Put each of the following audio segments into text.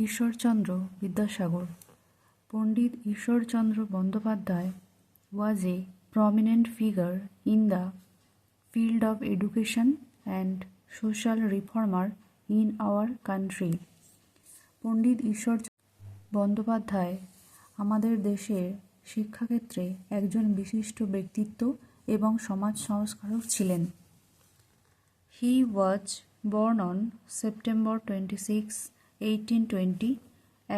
Ishwarchandra Vidyasagar. Pandit Ishwarchandra Bandyopadhyay was a prominent figure in the field of education and social reformer in our country. পণ্ডিত ঈশ্বরচন্দ্র বন্দ্যোপাধ্যায় আমাদের দেশের শিক্ষাক্ষেত্রে একজন বিশিষ্ট ব্যক্তিত্ব এবং সমাজ সংস্কারক ছিলেন. He was born on September 26, 1820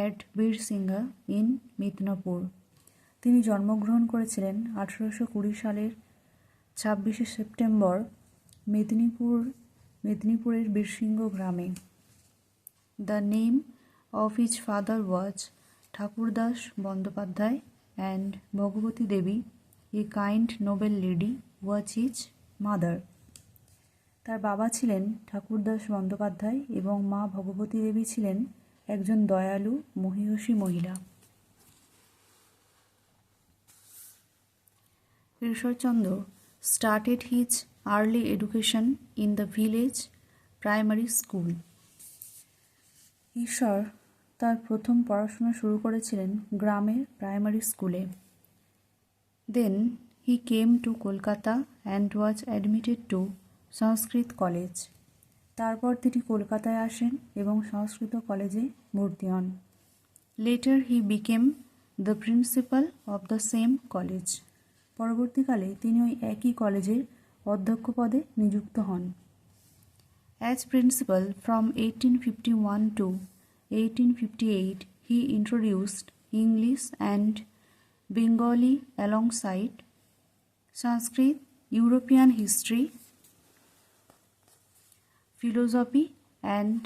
at Birsingha in Midnapur. তিনি জন্মগ্রহণ করেছিলেন 1820 সালের 26শে সেপ্টেম্বর মেদিনীপুরের বীরসিংহ গ্রামে. The name of his father was Thakurdas Bandyopadhyay and Bhagavati Devi, a kind noble lady, was his mother. তার বাবা ছিলেন ঠাকুরদাস বন্দ্যোপাধ্যায় এবং মা ভগবতী দেবী ছিলেন একজন দয়ালু মহিয়সী মহিলা. Ishwarchandra started his early education in the village primary school. ঈশ্বর তার প্রথম পড়াশোনা শুরু করেছিলেন গ্রামের প্রাইমারি স্কুলে. Then he came to Kolkata and was admitted to Sanskrit college. তারপর তিনি কলকাতায় আসেন এবং সংস্কৃত কলেজে ভর্তি হন. Later he became the principal of the same college. পরবর্তীকালে তিনি ওই একই কলেজের অধ্যক্ষ পদে নিযুক্ত হন. As principal from 1851 to 1858, he introduced English and Bengali alongside Sanskrit, European history, philosophy and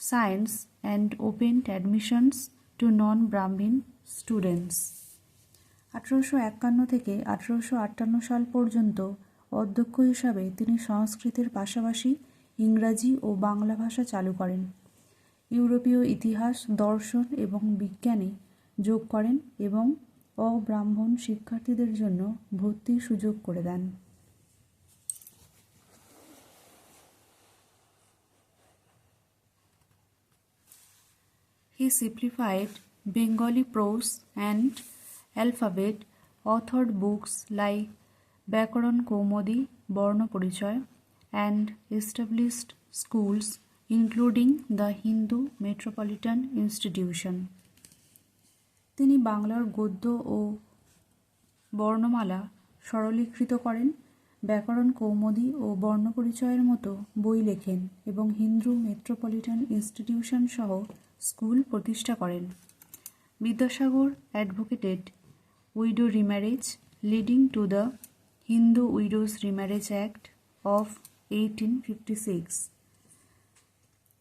science, and opened admissions to non-Brahmin students. 1851 থেকে 1858 সাল পর্যন্ত অধ্যক্ষ হিসাবে তিনি সংস্কৃতের পাশাপাশি ইংরাজি ও বাংলা ভাষা চালু করেন. ইউরোপীয় ইতিহাস, দর্শন এবং বিজ্ঞানে যোগ করেন এবং অব্রাহ্মণ শিক্ষার্থীদের জন্য ভর্তির সুযোগ করে দেন. He simplified Bengali prose and alphabet, authored books like Byakaran Kaumudi, Borno Porichoy, and established schools including the Hindu Metropolitan Institution. তিনি বাংলার গদ্য ও বর্ণমালা সরলীকৃত করেন, ব্যাকরণ কৌমুদী ও বর্ণপরিচয়ের মতো বই লেখেন এবং হিন্দু মেট্রোপলিটন ইনস্টিটিউশন সহ স্কুল প্রতিষ্ঠা করেন. Vidyasagar advocated widow remarriage, leading to the Hindu widows remarriage act of 1856.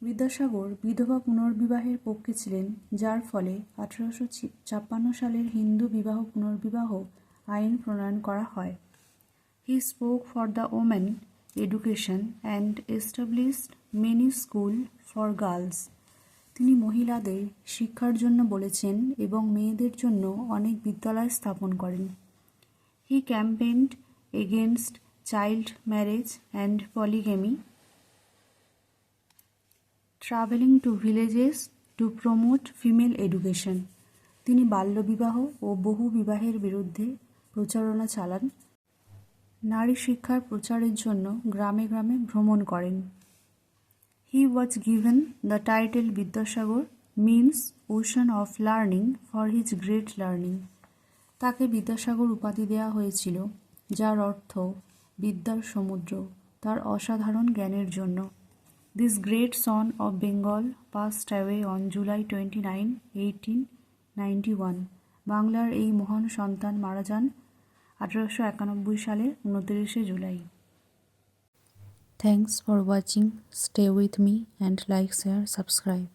Vidyasagar বিধবা পুনর্বিবাহের পক্ষে ছিলেন, যার ফলে 1856 সালের হিন্দু বিবাহ পুনর্বিবাহ আইন প্রণয়ন করা হয়. He spoke for the women education and established many schools for girls. তিনি মহিলাদের শিক্ষার জন্য বলেছেন এবং মেয়েদের জন্য অনেক বিদ্যালয় স্থাপন করেন. He campaigned against child marriage and polygamy, traveling to villages to promote female education. তিনি বাল্যবিবাহ ও বহু বিবাহের বিরুদ্ধে প্রচারণা চালান, নারী শিক্ষার প্রচারের জন্য গ্রামে গ্রামে ভ্রমণ করেন. He was given the title Vidyasagar, means ocean of learning, for his great learning. তাকে বিদ্যাসাগর উপাধি দেওয়া হয়েছিল, যার অর্থ বিদ্যার সমুদ্র, তার অসাধারণ জ্ঞানের জন্য. This great son of Bengal passed away on July 29, 1891. বাংলার এই মহান সন্তান মারা যান 1891 সালের 29শে July. Thanks for watching. Stay with me and like, share, subscribe.